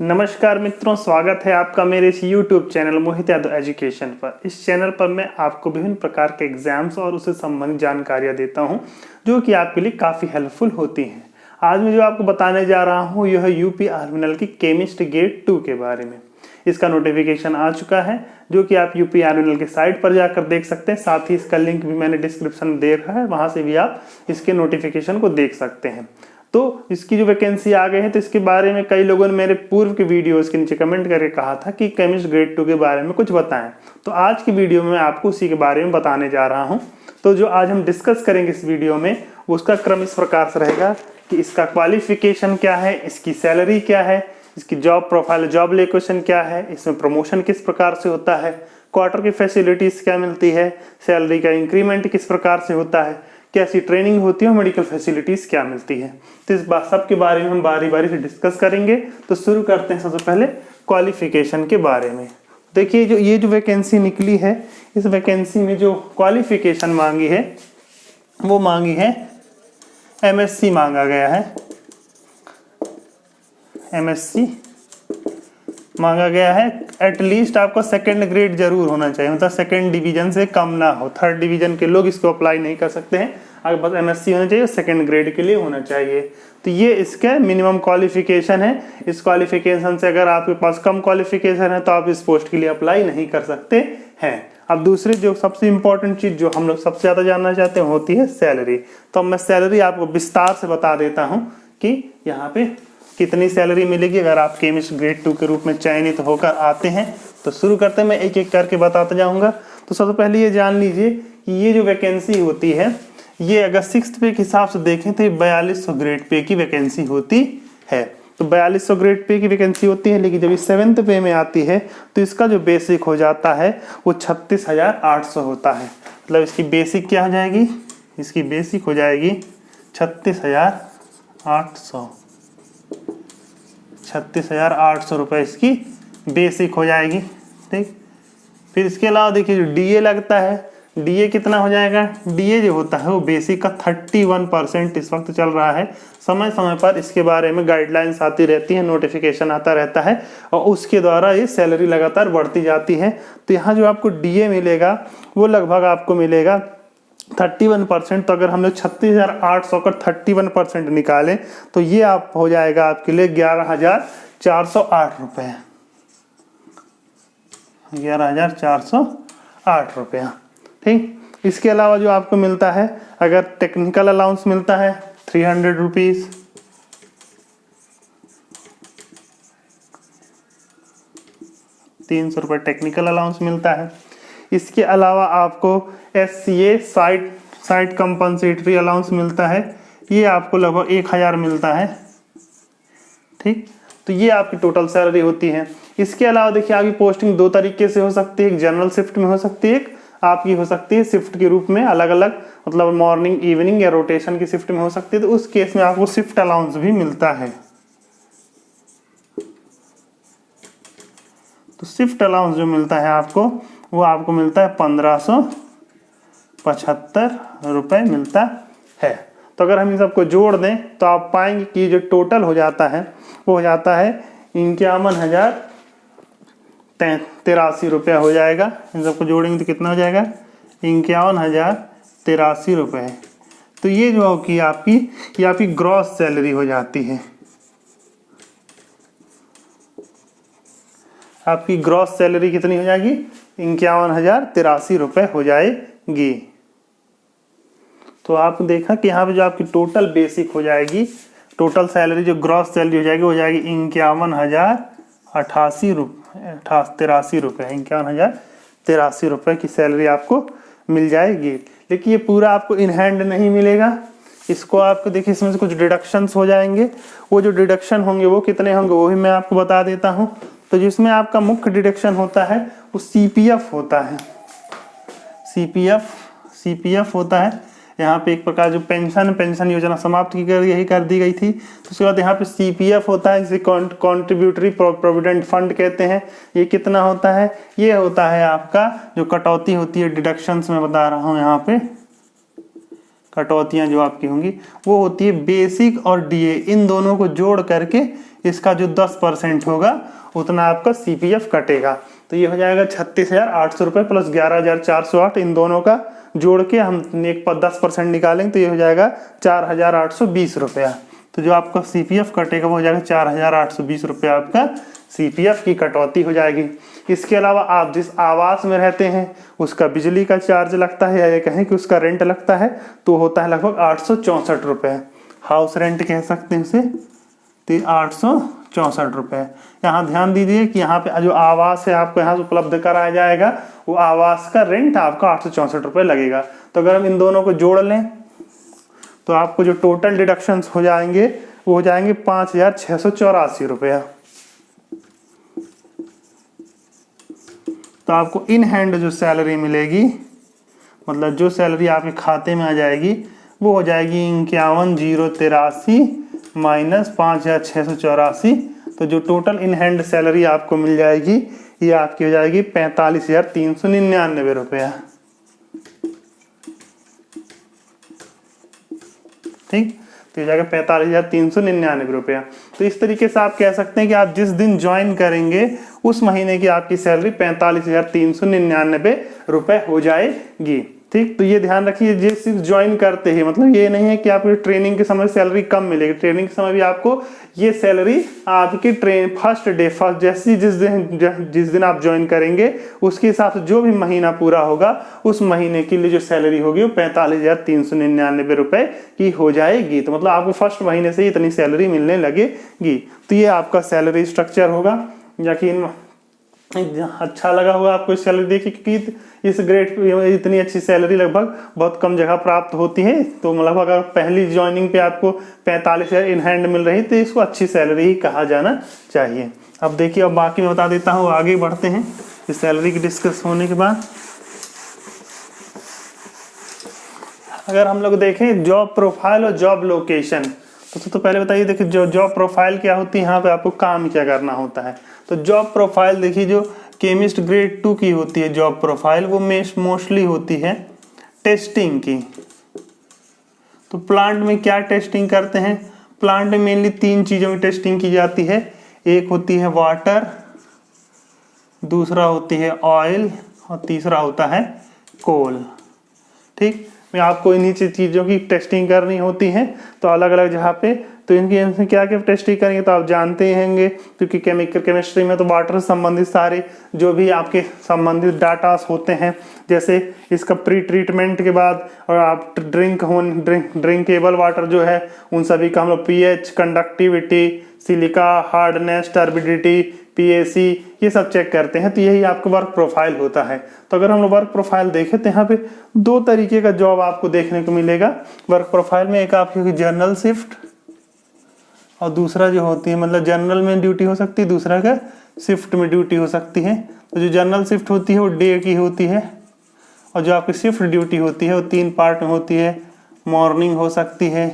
नमस्कार मित्रों, स्वागत है आपका मेरे इस YouTube चैनल मोहित यादव एजुकेशन पर। इस चैनल पर मैं आपको विभिन्न प्रकार के एग्जाम्स और उससे संबंधित जानकारियां देता हूं जो कि आपके लिए काफ़ी हेल्पफुल होती हैं। आज मैं जो आपको बताने जा रहा हूं यह यूपी आर्मिनल की केमिस्ट गेट 2 के बारे में। इसका नोटिफिकेशन आ चुका है जो कि आप यूपी आर्मिनल के साइट पर जाकर देख सकते हैं। साथ ही इसका लिंक भी मैंने डिस्क्रिप्शन में दे रखा है, वहाँ से भी आप इसके नोटिफिकेशन को देख सकते हैं। तो इसकी जो वैकेंसी आ गई है तो इसके बारे में कई लोगों ने मेरे पूर्व के वीडियोस के नीचे कमेंट करके कहा था कि केमिस्ट ग्रेड 2 के बारे में कुछ बताएं। तो आज की वीडियो में आपको उसी के बारे में बताने जा रहा हूं। तो जो आज हम डिस्कस करेंगे इस वीडियो में उसका क्रम इस प्रकार से रहेगा कि इसका क्वालिफिकेशन क्या है, इसकी सैलरी क्या है, इसकी जॉब प्रोफाइल, जॉब लोकेशन क्या है, इसमें प्रमोशन किस प्रकार से होता है, क्वार्टर की फैसिलिटीज क्या मिलती है, सैलरी का इंक्रीमेंट किस प्रकार से होता है, कैसी ट्रेनिंग होती है और मेडिकल फैसिलिटीज क्या मिलती है। तो इस बात सब के बारे में हम बारी बारी से डिस्कस करेंगे। तो शुरू करते हैं सबसे पहले क्वालिफिकेशन के बारे में। देखिए ये जो वैकेंसी निकली है, इस वैकेंसी में जो क्वालिफिकेशन मांगी है वो मांगी है MSc मांगा गया है। MSc मांगा गया है। एटलीस्ट आपको सेकंड ग्रेड जरूर होना चाहिए, मतलब सेकंड डिवीजन से कम ना हो। थर्ड डिवीजन के लोग इसको अप्लाई नहीं कर सकते हैं। अगर बस MSc होना चाहिए, सेकंड ग्रेड के लिए होना चाहिए। तो ये इसका मिनिमम क्वालिफिकेशन है। इस क्वालिफिकेशन से अगर आपके पास कम क्वालिफिकेशन है तो आप इस पोस्ट के लिए अप्लाई नहीं कर सकते हैं। अब दूसरी जो सबसे इंपॉर्टेंट चीज जो हम लोग सबसे ज्यादा जानना चाहते हैं होती है सैलरी। तो मैं सैलरी आपको विस्तार से बता देता हूँ कि यहाँ पे कितनी सैलरी मिलेगी अगर आप केमिस्ट ग्रेड 2 के रूप में चयनित होकर आते हैं। तो शुरू करते हैं, मैं एक एक करके बताता जाऊंगा। तो सबसे पहले ये जान लीजिए कि ये जो वैकेंसी होती है ये अगर 6th पे के हिसाब से देखें तो 4200 ग्रेड पे की वैकेंसी होती है। तो 4200 ग्रेड पे की वैकेंसी होती है, लेकिन जब ये 7th पे में आती है तो इसका जो बेसिक हो जाता है वो 36,800 होता है। मतलब इसकी बेसिक क्या हो जाएगी, इसकी बेसिक हो जाएगी 36,800। 36,800 रुपये इसकी बेसिक हो जाएगी। ठीक, फिर इसके अलावा देखिए जो DA लगता है, DA कितना हो जाएगा। DA जो होता है वो बेसिक का 31% इस वक्त चल रहा है। समय समय पर इसके बारे में गाइडलाइंस आती रहती है, नोटिफिकेशन आता रहता है और उसके द्वारा ये सैलरी लगातार बढ़ती जाती है। तो यहाँ जो आपको DA मिलेगा वो लगभग आपको मिलेगा 31%। तो अगर हम लोग 36,800 का 31% निकालें तो ये आप हो जाएगा आपके लिए 11,408 रुपये। 11,408 रुपया। ठीक, इसके अलावा जो आपको मिलता है, अगर टेक्निकल अलाउंस मिलता है 300 रुपीज़। ₹300 टेक्निकल अलाउंस मिलता है। इसके अलावा आपको SCA साइट कंपनसेटरी अलाउंस मिलता है, ये आपको लगभग 1,000 मिलता है। ठीक, तो ये आपकी टोटल सैलरी होती है। इसके अलावा देखिए आपकी पोस्टिंग दो तरीके से हो सकती है, एक जनरल शिफ्ट में हो सकती है, एक आपकी हो सकती है शिफ्ट के रूप में अलग अलग, मतलब मॉर्निंग, इवनिंग या रोटेशन की शिफ्ट में हो सकती है। तो उस केस में आपको शिफ्ट अलाउंस भी मिलता है। तो शिफ्ट अलाउंस जो मिलता है आपको वो आपको मिलता है 1,575 रुपये मिलता है। तो अगर हम इन सबको जोड़ दें तो आप पाएंगे कि जो टोटल हो जाता है वो हो जाता है 51,083 रुपया हो जाएगा। इन सबको जोड़ेंगे तो कितना हो जाएगा, 51,083 रुपये। तो ये जो कि आपकी ग्रॉस सैलरी हो जाती है। आपकी ग्रॉस सैलरी कितनी हो जाएगी, 51,083 रुपये हो जाएगी। तो आप देखा कि यहाँ पे जो आपकी टोटल बेसिक हो जाएगी, टोटल सैलरी जो ग्रॉस सैलरी हो जाएगी वो जाएगी 51,083 रुपये। 51,083 रुपये की सैलरी आपको मिल जाएगी। लेकिन ये पूरा आपको इन हैंड नहीं मिलेगा। इसको आपको देखिए इसमें से कुछ डिडक्शंस हो जाएंगे। वो जो डिडक्शन होंगे वो कितने होंगे वो भी मैं आपको बता देता हूँ। तो जिसमें आपका मुख्य डिडक्शन होता है वो CPF होता है। CPF होता है। यहाँ पे एक प्रकार जो पेंशन योजना समाप्त यही कर दी गई थी। तो उसके बाद यहाँ पे CPF होता है, जिसे कॉन्ट्रीब्यूटरी प्रोविडेंट फंड कहते हैं। ये कितना होता है, ये होता है आपका जो कटौती होती है डिडक्शंस में बता रहा हूँ। यहाँ पे कटौतियाँ जो आपकी होंगी वो होती है बेसिक और DA, इन दोनों को जोड़ करके इसका जो 10% होगा उतना आपका CPF कटेगा। तो ये हो जाएगा 36,800 रुपये प्लस 11,408, इन दोनों का जोड़ के हम एक 10% निकालेंगे तो ये हो जाएगा 4,820 रुपया। तो जो आपका CPF कटेगा वो हो जाएगा 4,820 रुपया आपका CPF की कटौती हो जाएगी। इसके अलावा आप जिस आवास में रहते हैं उसका बिजली का चार्ज लगता है, या ये कहें कि उसका रेंट लगता है, तो होता है लगभग 864 रुपये। हाउस रेंट कह सकते हैं इसे, तो 864 रुपये। यहाँ ध्यान दीजिए कि यहाँ पे जो आवास है आपको यहाँ से उपलब्ध कराया जाएगा, वो आवास का रेंट आपका 864 रुपये लगेगा। तो अगर हम इन दोनों को जोड़ लें तो आपको जो टोटल डिडक्शंस हो जाएंगे वो हो जाएंगे 5,684 रुपया। तो आपको इन हैंड जो सैलरी मिलेगी, मतलब जो सैलरी आपके खाते में आ जाएगी, वो हो जाएगी 51,083 माइनस 5,684। तो जो टोटल इन हैंड सैलरी आपको मिल जाएगी ये आपकी हो जाएगी 45,399 रुपया। ठीक, तो ये जाएगा 45,399 रुपया। तो इस तरीके से आप कह सकते हैं कि आप जिस दिन ज्वाइन करेंगे उस महीने की आपकी सैलरी 45,399 रुपये हो जाएगी। ठीक, तो ये ध्यान रखिए, ये सिर्फ ज्वाइन करते ही, मतलब ये नहीं है कि आपको ट्रेनिंग के समय सैलरी कम मिलेगी। ट्रेनिंग के समय भी आपको ये सैलरी आपकी फर्स्ट डे जैसी जिस दिन आप ज्वाइन करेंगे उसके हिसाब से जो भी महीना पूरा होगा उस महीने के लिए जो सैलरी होगी वो 45,399 रुपये की हो जाएगी। तो मतलब आपको फर्स्ट महीने से इतनी सैलरी मिलने लगेगी। तो ये आपका सैलरी स्ट्रक्चर होगा। यकीन अच्छा लगा होगा आपको इस सैलरी देखिए, क्योंकि इस ग्रेड इतनी अच्छी सैलरी लगभग बहुत कम जगह प्राप्त होती है। तो मतलब अगर पहली ज्वाइनिंग पे आपको 45,000 इन हैंड मिल रही तो इसको अच्छी सैलरी ही कहा जाना चाहिए। अब देखिए, अब बाकी मैं बता देता हूँ, आगे बढ़ते हैं इस सैलरी की डिस्कस होने के बाद। अगर हम लोग देखें जॉब प्रोफाइल और जॉब लोकेशन, तो पहले बताइए, देखिए जो जॉब प्रोफाइल क्या होती है, यहाँ पे आपको काम क्या करना होता है। तो जॉब प्रोफाइल देखिए, जो केमिस्ट ग्रेड 2 की होती है जॉब प्रोफाइल, वो मोस्टली होती है टेस्टिंग की। तो प्लांट में क्या टेस्टिंग करते हैं, प्लांट में मेनली 3 चीज़ों की टेस्टिंग की जाती है। एक होती है वाटर, दूसरा होती है ऑयल और तीसरा होता है कोल। ठीक, में आपको इन्हीं चीज़ों की टेस्टिंग करनी होती है। तो अलग अलग जगह पे, तो इनकी क्या क्या टेस्टिंग करेंगे तो आप जानते ही होंगे, क्योंकि केमिस्ट्री में तो वाटर से संबंधित सारे जो भी आपके संबंधित डाटास होते हैं, जैसे इसका प्री ट्रीटमेंट के बाद और आप ड्रिंकेबल वाटर जो है उन सभी का हम लोग pH, conductivity, silica, hardness, turbidity, PAC ये सब चेक करते हैं। तो यही आपका वर्क प्रोफाइल होता है। तो अगर हम लोग वर्क प्रोफाइल देखें तो यहाँ पे 2 तरीके का जॉब आपको देखने को मिलेगा वर्क प्रोफाइल में। एक आपकी जनरल शिफ्ट और दूसरा जो होती है, मतलब जनरल में ड्यूटी हो सकती है, दूसरा का शिफ्ट में ड्यूटी हो सकती है। तो जो जनरल शिफ्ट होती है वो डे की होती है, और जो आपकी शिफ्ट ड्यूटी होती है वो 3 पार्ट में होती है। मॉर्निंग हो सकती है,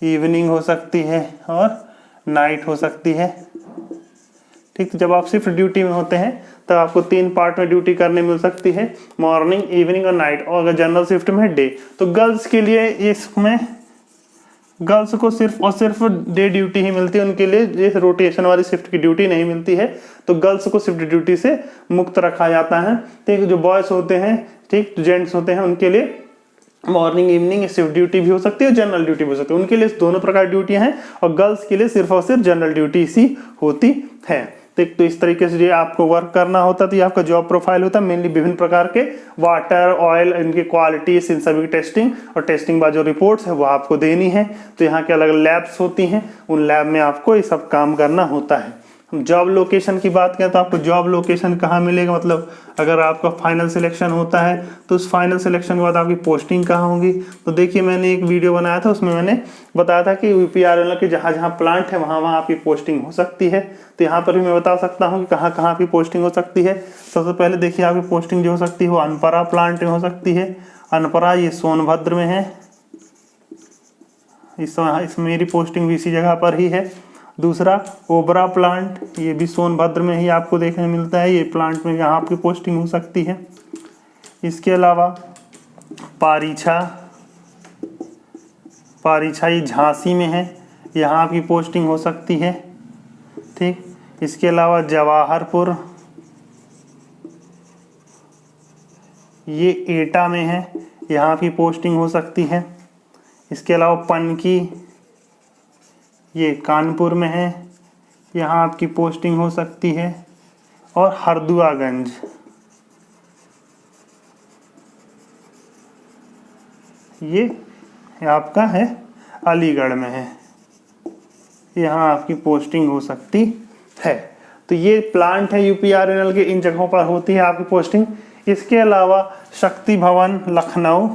इवनिंग हो सकती है और नाइट हो सकती है। ठीक, तो जब आप शिफ्ट ड्यूटी में होते हैं तब आपको 3 पार्ट में ड्यूटी करने मिल सकती है, मॉर्निंग, इवनिंग और नाइट। और अगर जनरल शिफ्ट में डे, तो गर्ल्स के लिए इसमें गर्ल्स को सिर्फ और सिर्फ डे ड्यूटी ही मिलती है, उनके लिए ये रोटेशन वाली शिफ्ट की ड्यूटी नहीं मिलती है। तो गर्ल्स को शिफ्ट ड्यूटी से मुक्त रखा जाता है। ठीक, जो बॉयज होते हैं, ठीक, जो जेंट्स होते हैं, उनके लिए मॉर्निंग इवनिंग शिफ्ट ड्यूटी भी हो सकती है, जनरल ड्यूटी भी हो सकती है। उनके लिए दोनों प्रकार ड्यूटियां हैं, और गर्ल्स के लिए सिर्फ और सिर्फ जनरल ड्यूटी सी होती है। तो इस तरीके से जो आपको वर्क करना होता है, तो ये आपका जॉब प्रोफाइल होता है। मेनली विभिन्न प्रकार के वाटर, ऑयल, इनकी क्वालिटीज, इन सभी की टेस्टिंग, और टेस्टिंग बाद जो रिपोर्ट्स है वो आपको देनी है। तो यहाँ के अलग अलग लैब्स होती हैं, उन लैब में आपको ये सब काम करना होता है। हम जॉब लोकेशन की बात करें तो आपको जॉब लोकेशन कहाँ मिलेगा, मतलब अगर आपका फाइनल सिलेक्शन होता है तो उस फाइनल सिलेक्शन के बाद आपकी पोस्टिंग कहाँ होगी। तो देखिए, मैंने एक वीडियो बनाया था, उसमें मैंने बताया था कि UPRL के जहाँ जहाँ प्लांट है वहाँ वहाँ आपकी पोस्टिंग हो सकती है। तो यहाँ पर भी मैं बता सकता हूँ कि कहाँ कहाँ आपकी पोस्टिंग हो सकती है। सबसे पहले देखिए, आपकी पोस्टिंग जो हो सकती है वो अनपरा प्लांट में हो सकती है। अनपरा ये सोनभद्र में है, इसमें मेरी पोस्टिंग भी इसी जगह पर ही है। दूसरा ओबरा प्लांट, ये भी सोनभद्र में ही आपको देखने मिलता है। ये प्लांट में यहाँ आपकी पोस्टिंग हो सकती है। इसके अलावा पारीछा ये झांसी में है, यहाँ आपकी पोस्टिंग हो सकती है। ठीक। इसके अलावा जवाहरपुर, ये एटा में है, यहाँ आपकी पोस्टिंग हो सकती है। इसके अलावा पनकी, ये कानपुर में है, यहाँ आपकी पोस्टिंग हो सकती है। और हरदुआगंज, ये आपका है अलीगढ़ में है, यहाँ आपकी पोस्टिंग हो सकती है। तो ये प्लांट है यूपीआरएनएल के, इन जगहों पर होती है आपकी पोस्टिंग। इसके अलावा शक्ति भवन लखनऊ,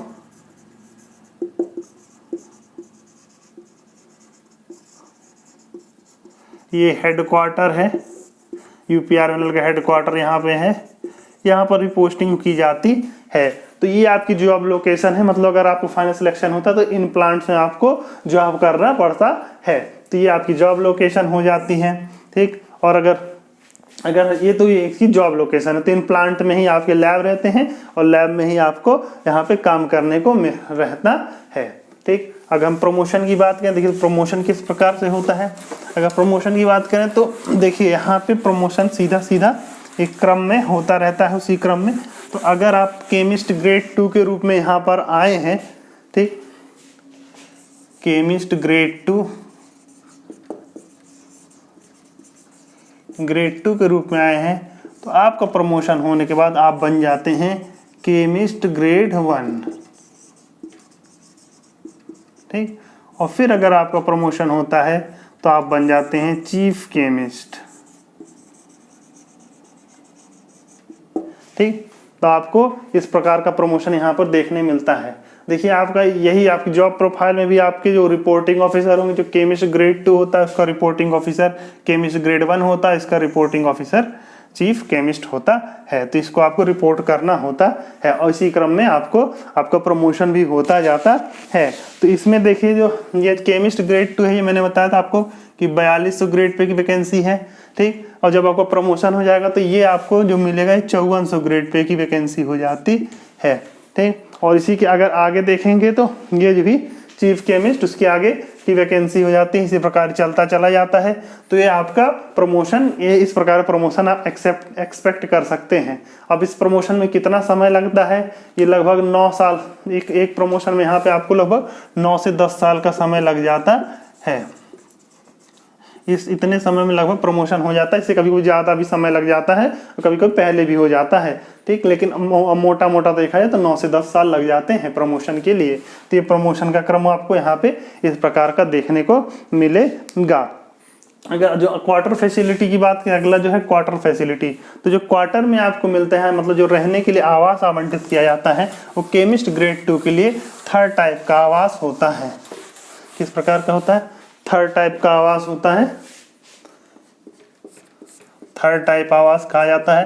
ये हेडक्वार्टर है, यूपीआरएनएल का हेडक्वार्टर यहाँ पे है, यहाँ पर भी पोस्टिंग की जाती है। तो ये आपकी जॉब लोकेशन है, मतलब अगर आपको फाइनल सिलेक्शन होता है तो इन प्लांट्स में आपको जॉब करना पड़ता है। तो ये आपकी जॉब लोकेशन हो जाती है, ठीक। और अगर ये तो ये इसकी जॉब लोकेशन है, तो इन प्लांट में ही आपके लैब रहते हैं और लैब में ही आपको यहाँ पे काम करने को रहता है, ठीक। अगर हम प्रमोशन की बात करें, देखिए प्रमोशन किस प्रकार से होता है। अगर प्रमोशन की बात करें तो देखिए यहाँ पे प्रमोशन सीधा सीधा एक क्रम में होता रहता है, उसी क्रम में। तो अगर आप केमिस्ट ग्रेड 2 के रूप में यहाँ पर आए हैं, ठीक, केमिस्ट ग्रेड 2 के रूप में आए हैं, तो आपका प्रमोशन होने के बाद आप बन जाते हैं केमिस्ट ग्रेड 1, ठीक। और फिर अगर आपका प्रमोशन होता है तो आप बन जाते हैं चीफ केमिस्ट, ठीक। तो आपको इस प्रकार का प्रमोशन यहाँ पर देखने मिलता है। देखिए आपका यही आपकी जॉब प्रोफाइल में भी आपके जो रिपोर्टिंग ऑफिसर होंगे, जो केमिस्ट ग्रेड 2 होता है उसका रिपोर्टिंग ऑफिसर, केमिस्ट ग्रेड 1 होता है इसका रिपोर्टिंग ऑफिसर चीफ केमिस्ट होता है। तो इसको आपको रिपोर्ट करना होता है और इसी क्रम में आपका प्रमोशन भी होता जाता है। तो इसमें देखिए जो ये केमिस्ट ग्रेड 2 है, ये मैंने बताया था आपको कि 4200 ग्रेड पे की वैकेंसी है, ठीक। और जब आपको प्रमोशन हो जाएगा तो ये आपको जो मिलेगा 5400 ग्रेड पे की वैकेंसी हो जाती है, ठीक। और इसी के अगर आगे देखेंगे तो ये जो भी चीफ केमिस्ट उसके आगे की वैकेंसी हो जाती है, इसी प्रकार चलता चला जाता है। तो ये आपका प्रमोशन, ये इस प्रकार प्रमोशन आप एक्सपेक्ट कर सकते हैं। अब इस प्रमोशन में कितना समय लगता है, ये लगभग 9 साल, एक प्रमोशन में यहाँ पे आपको लगभग 9 से 10 साल का समय लग जाता है। इस इतने समय में लगभग प्रमोशन हो जाता है। इससे कभी कभी ज़्यादा भी समय लग जाता है और कभी कभी पहले भी हो जाता है, ठीक। लेकिन मोटा मोटा देखा जाए तो 9 से 10 साल लग जाते हैं प्रमोशन के लिए। तो ये प्रमोशन का क्रम आपको यहाँ पे इस प्रकार का देखने को मिलेगा। अगर जो क्वार्टर फैसिलिटी की बात करें, अगला जो है क्वार्टर फैसिलिटी, तो जो क्वार्टर में आपको मिलता है, मतलब जो रहने के लिए आवास आवंटित किया जाता है, वो केमिस्ट ग्रेड 2 के लिए 3rd टाइप का आवास होता है। किस प्रकार का होता है? 3rd टाइप का आवास होता है। 3rd टाइप आवास कहा जाता है।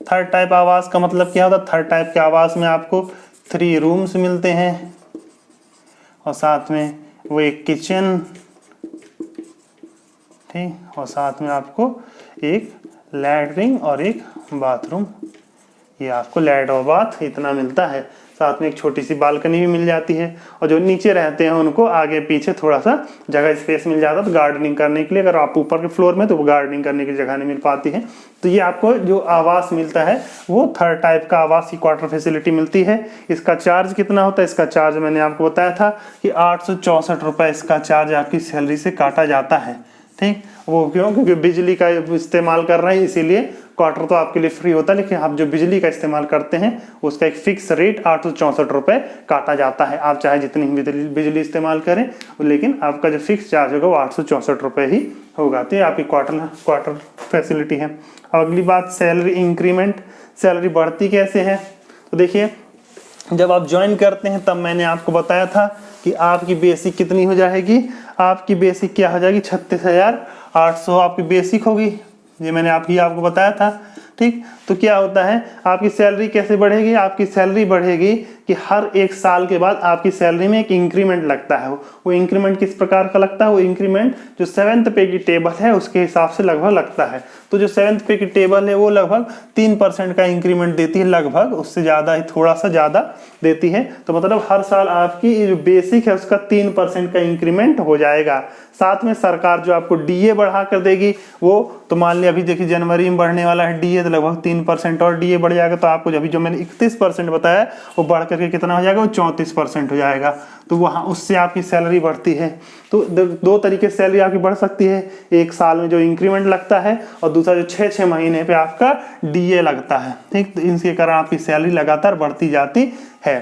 3rd टाइप आवास का मतलब क्या होता है? 3rd टाइप के आवास में आपको 3 रूम्स मिलते हैं और साथ में वो एक किचन, ठीक, और साथ में आपको एक लैट्रिन और एक बाथरूम, ये आपको लैट और बाथ इतना मिलता है। साथ में एक छोटी सी बालकनी भी मिल जाती है और जो नीचे रहते हैं उनको आगे पीछे थोड़ा सा जगह स्पेस मिल जाता है, तो गार्डनिंग करने के लिए। अगर आप ऊपर के फ्लोर में तो वो गार्डनिंग करने की जगह नहीं मिल पाती है। तो ये आपको जो आवास मिलता है वो 3rd टाइप का आवास की क्वार्टर फैसिलिटी मिलती है। इसका चार्ज कितना होता है? इसका चार्ज मैंने आपको बताया था कि 864 रुपये इसका चार्ज आपकी सैलरी से काटा जाता है, ठीक। वो क्यों? क्योंकि बिजली का इस्तेमाल कर रहे हैं, इसीलिए क्वार्टर तो आपके लिए फ्री होता है, लेकिन आप जो बिजली का इस्तेमाल करते हैं उसका एक फिक्स रेट 864 रुपये काटा जाता है। आप चाहे जितनी बिजली इस्तेमाल करें, लेकिन आपका जो फिक्स चार्ज होगा वो 864 रुपये ही होगा। तो ये आपकी क्वार्टर फैसिलिटी है। अगली बात सैलरी इंक्रीमेंट, सैलरी बढ़ती कैसे है? तो देखिए जब आप ज्वाइन करते हैं तब मैंने आपको बताया था कि आपकी बेसिक कितनी हो जाएगी, आपकी बेसिक क्या हो जाएगी? 36,800 आपकी बेसिक होगी। ये मैंने आपको बताया था ठीक। तो क्या होता है, आपकी सैलरी कैसे बढ़ेगी, आपकी सैलरी बढ़ेगी कि हर एक साल के बाद आपकी सैलरी में एक इंक्रीमेंट लगता है। वो इंक्रीमेंट किस प्रकार का लगता है, वो इंक्रीमेंट जो 7th पे की टेबल है उसके हिसाब से लगभग लगता है। तो जो 7th पे की टेबल है वो लगभग 3% का इंक्रीमेंट देती है, लगभग उससे ज़्यादा ही, थोड़ा सा ज़्यादा देती है। तो मतलब हर साल आपकी जो बेसिक है उसका 3% का इंक्रीमेंट हो जाएगा। साथ में सरकार जो आपको डीए बढ़ा कर देगी, वो तो मान लिया अभी देखिए जनवरी में बढ़ने वाला है डीए, तो लगभग 3% और डीए बढ़ जाएगा। तो आपको अभी जो मैंने 31% बताया वो बढ़ करके कितना हो जाएगा, वो 34% हो जाएगा। तो वहाँ उससे आपकी सैलरी बढ़ती है। तो दो तरीके से सैलरी आपकी बढ़ सकती है, एक साल में जो इंक्रीमेंट लगता है और दूसरा जो 6-6 महीने पे आपका डीए लगता है। ठीक, तो इनके कारण आपकी सैलरी लगातार बढ़ती जाती है।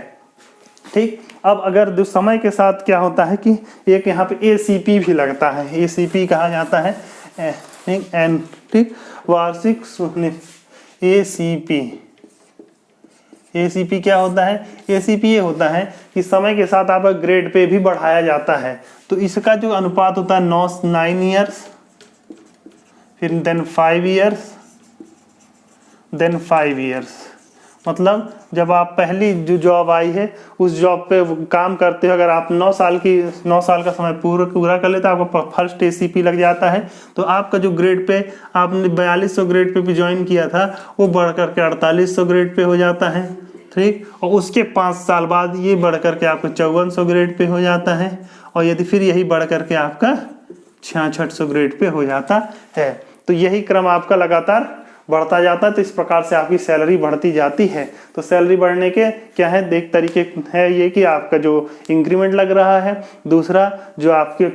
ठीक। अब अगर जो समय के साथ क्या होता है कि एक यहाँ पे एसीपी भी लगता है, एसीपी कहा जाता है एन, ठीक, वार्षिक एसीपी क्या होता है, एसीपी ये होता है कि समय के साथ आपका ग्रेड पे भी बढ़ाया जाता है। तो इसका जो अनुपात होता है 9 ईयर्स, फिर देन 5 ईयर्स, देन 5 ईयर्स। मतलब जब आप पहली जो जॉब आई है उस जॉब पे काम करते हो, अगर आप 9 साल का समय पूरा कर लेते हो, आपको फर्स्ट एसीपी लग जाता है। तो आपका जो ग्रेड पे आपने 4200 ग्रेड पे भी ज्वाइन किया था वो बढ़ करके 4800 ग्रेड पे हो जाता है। ठीक। और उसके 5 साल बाद ये बढ़ करके आपको 5400 ग्रेड पे हो जाता है, और यदि फिर यही बढ़ करके आपका 6600 ग्रेड पे हो जाता है। तो यही क्रम आपका लगातार बढ़ता जाता है। तो इस प्रकार से आपकी सैलरी बढ़ती जाती है। तो सैलरी बढ़ने के क्या है, एक तरीके है ये कि आपका जो इंक्रीमेंट लग रहा है, दूसरा जो आपके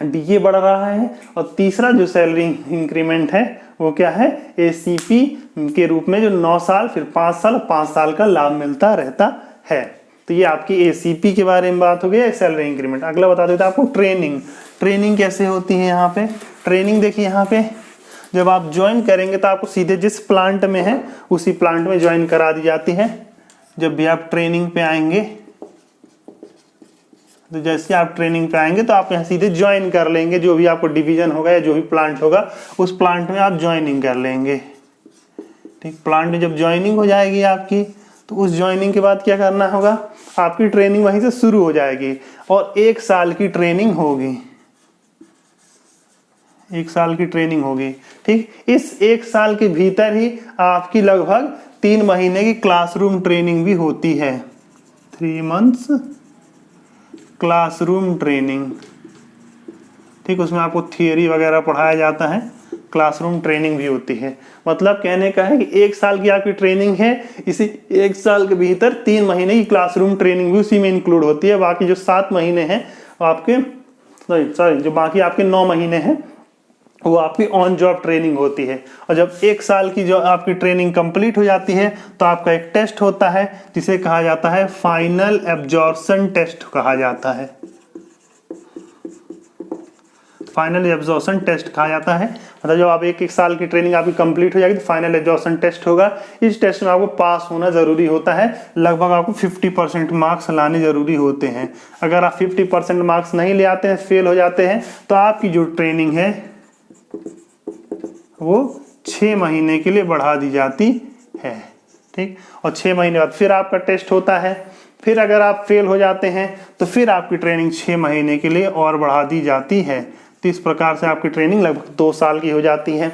डीए बढ़ रहा है, और तीसरा जो सैलरी इंक्रीमेंट है वो क्या है, एसीपी के रूप में जो 9 साल फिर 5 साल का लाभ मिलता रहता है। तो ये आपकी एसीपी के बारे में बात हो गई, सैलरी इंक्रीमेंट। अगला बता देते हैं आपको ट्रेनिंग कैसे होती है। यहाँ पे ट्रेनिंग देखिए, यहाँ पे जब आप ज्वाइन करेंगे तो आपको सीधे जिस प्लांट में है उसी प्लांट में ज्वाइन करा दी जाती है। जब भी आप ट्रेनिंग पे आएंगे, तो जैसे आप ट्रेनिंग पे आएंगे तो आप यहाँ सीधे ज्वाइन कर लेंगे, जो भी आपको डिवीजन होगा या जो भी प्लांट होगा उस प्लांट में आप ज्वाइनिंग कर लेंगे। ठीक, प्लांट में जब ज्वाइनिंग हो जाएगी आपकी, तो उस ज्वाइनिंग के बाद क्या करना होगा, आपकी ट्रेनिंग वहीं से शुरू हो जाएगी और 1 साल की ट्रेनिंग होगी। 1 साल की ट्रेनिंग होगी। ठीक, इस 1 साल के भीतर ही आपकी लगभग 3 महीने की क्लासरूम ट्रेनिंग भी होती है। 3 मंथ्स क्लासरूम ट्रेनिंग। ठीक, उसमें आपको थियरी वगैरह पढ़ाया जाता है, क्लासरूम ट्रेनिंग भी होती है। मतलब कहने का है कि 1 साल की आपकी ट्रेनिंग है, इसी 1 साल के भीतर 3 महीने की क्लासरूम ट्रेनिंग भी उसी में इंक्लूड होती है। बाकी जो 7 महीने हैं आपके जो बाकी आपके 9 महीने हैं वो आपकी ऑन जॉब ट्रेनिंग होती है। और जब 1 साल की जो आपकी ट्रेनिंग कंप्लीट हो जाती है तो आपका एक टेस्ट होता है जिसे कहा जाता है फाइनल एब्जॉर्प्शन टेस्ट कहा जाता है। फाइनल एब्जॉर्प्शन टेस्ट कहा जाता है। मतलब जब आप 1 साल की ट्रेनिंग आपकी कंप्लीट हो जाएगी तो फाइनल एब्जॉर्प्शन टेस्ट होगा। इस टेस्ट में आपको पास होना जरूरी होता है। लगभग आपको 50% मार्क्स लाने जरूरी होते हैं। अगर आप 50% मार्क्स नहीं ले आते हैं, फेल हो जाते हैं, तो आपकी जो ट्रेनिंग है वो 6 महीने के लिए बढ़ा दी जाती है। ठीक, और 6 महीने बाद फिर आपका टेस्ट होता है। फिर अगर आप फेल हो जाते हैं तो फिर आपकी ट्रेनिंग 6 महीने के लिए और बढ़ा दी जाती है। तो इस प्रकार से आपकी ट्रेनिंग लगभग 2 साल की हो जाती है।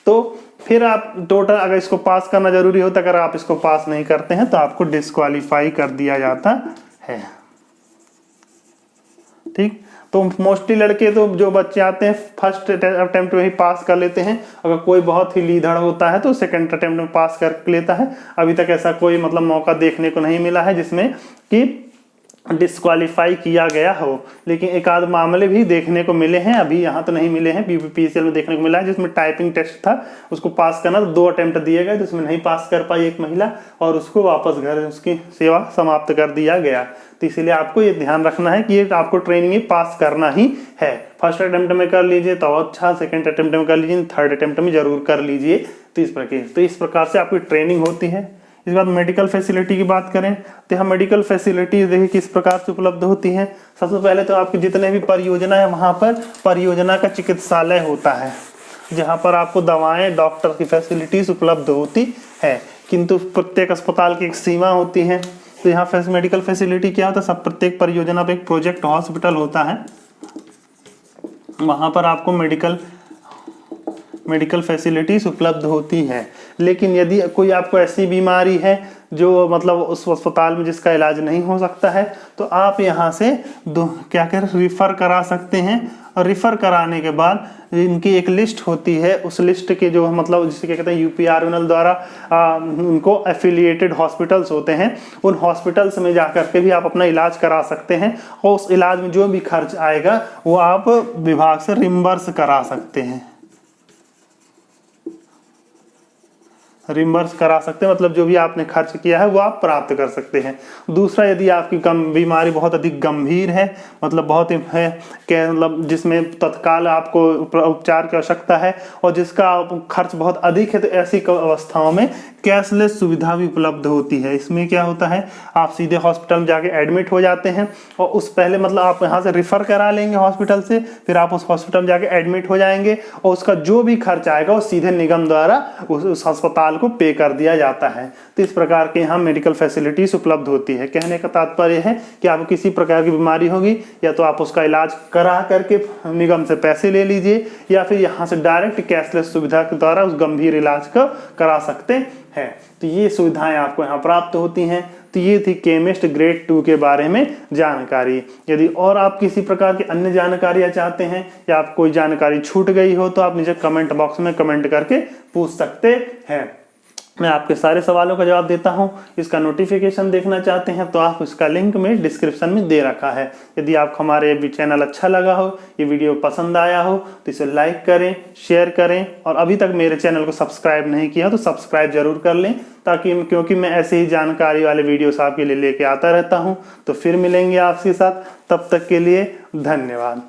तो फिर आप टोटल अगर इसको पास करना जरूरी होता है, अगर आप इसको पास नहीं करते हैं तो आपको डिस्क्वालीफाई कर दिया जाता है। ठीक, तो मोस्टली लड़के तो जो बच्चे आते हैं फर्स्ट अटेम्प्ट में ही पास कर लेते हैं। अगर कोई बहुत ही लीधड़ होता है तो सेकंड अटेम्प्ट में पास कर लेता है। अभी तक ऐसा कोई मतलब मौका देखने को नहीं मिला है जिसमें कि डिस्क्वालीफाई किया गया हो, लेकिन एक आध मामले भी देखने को मिले हैं। अभी यहाँ तो नहीं मिले हैं, बीपीसीएल में देखने को मिला है जिसमें टाइपिंग टेस्ट था, उसको पास करना 2 अटेम्प्ट दिए गए, जिसमें नहीं पास कर पाई एक महिला और उसको वापस घर उसकी सेवा समाप्त कर दिया गया। तो इसीलिए आपको ये ध्यान रखना है कि ये आपको ट्रेनिंग में पास करना ही है। फर्स्ट अटेम्प्ट में कर लीजिए तो अच्छा, सेकंड अटेम्प्ट में कर लीजिए, थर्ड अटेम्प्ट में जरूर कर लीजिए। तो इस प्रकार से आपकी ट्रेनिंग होती है। इस बाद मेडिकल फैसिलिटी की बात करें तो यहाँ मेडिकल फैसिलिटी देखिए किस प्रकार से उपलब्ध होती है। सबसे पहले तो आपके जितने भी परियोजना है वहाँ पर परियोजना का चिकित्सालय होता है। जहां पर आपको दवाएं, डॉक्टर की फैसिलिटीज उपलब्ध होती है, किंतु प्रत्येक अस्पताल की एक सीमा होती है। तो यहाँ मेडिकल फैसिलिटी क्या होता है, सब प्रत्येक परियोजना पे एक प्रोजेक्ट हॉस्पिटल होता है, वहां पर आपको मेडिकल फैसिलिटीज उपलब्ध होती हैं। लेकिन यदि कोई आपको ऐसी बीमारी है जो मतलब उस अस्पताल में जिसका इलाज नहीं हो सकता है, तो आप यहाँ से क्या करें, रिफ़र करा सकते हैं। और रिफ़र कराने के बाद इनकी एक लिस्ट होती है, उस लिस्ट के जो मतलब जिसे क्या कहते हैं यूपीआरएमएल द्वारा उनको एफिलिएटेड हॉस्पिटल्स होते हैं, उन हॉस्पिटल्स में जाकर के भी आप अपना इलाज करा सकते हैं। और उस इलाज में जो भी खर्च आएगा वो आप विभाग से रिम्बर्स करा सकते हैं, रिम्बर्स करा सकते हैं, मतलब जो भी आपने खर्च किया है वो आप प्राप्त कर सकते हैं। दूसरा, यदि आपकी बीमारी बहुत अधिक गंभीर है, मतलब बहुत है कि मतलब जिसमें तत्काल आपको उपचार की आवश्यकता है और जिसका खर्च बहुत अधिक है, तो ऐसी अवस्थाओं में कैशलेस सुविधा भी उपलब्ध होती है। इसमें क्या होता है, आप सीधे हॉस्पिटल में जाके एडमिट हो जाते हैं और उस पहले मतलब आप यहाँ से रिफ़र करा लेंगे हॉस्पिटल से, फिर आप उस हॉस्पिटल में जाके एडमिट हो जाएंगे और उसका जो भी खर्च आएगा वो सीधे निगम द्वारा उस अस्पताल को पे कर दिया जाता है। तो इस प्रकार के यहाँ मेडिकल फैसिलिटीज उपलब्ध होती है। कहने का तात्पर्य है कि आपको किसी प्रकार की बीमारी होगी, या तो आप उसका इलाज करा करके निगम से पैसे ले लीजिए, या फिर यहाँ से डायरेक्ट कैशलेस सुविधा के द्वारा उस गंभीर इलाज को करा सकते हैं। तो ये सुविधाएं आपको यहाँ प्राप्त होती हैं। तो ये थी केमिस्ट ग्रेड 2 के बारे में जानकारी। यदि और आप किसी प्रकार की अन्य जानकारियां चाहते हैं या आप कोई जानकारी छूट गई हो, तो आप नीचे कमेंट बॉक्स में कमेंट करके पूछ सकते हैं। मैं आपके सारे सवालों का जवाब देता हूं। इसका नोटिफिकेशन देखना चाहते हैं तो आप इसका लिंक में डिस्क्रिप्शन में दे रखा है। यदि आपको हमारे ये चैनल अच्छा लगा हो, ये वीडियो पसंद आया हो, तो इसे लाइक करें, शेयर करें, और अभी तक मेरे चैनल को सब्सक्राइब नहीं किया तो सब्सक्राइब जरूर कर लें, ताकि क्योंकि मैं ऐसे ही जानकारी वाले वीडियोस आपके लिए लेके आता रहता हूँ। तो फिर मिलेंगे आपके साथ, तब तक के लिए धन्यवाद।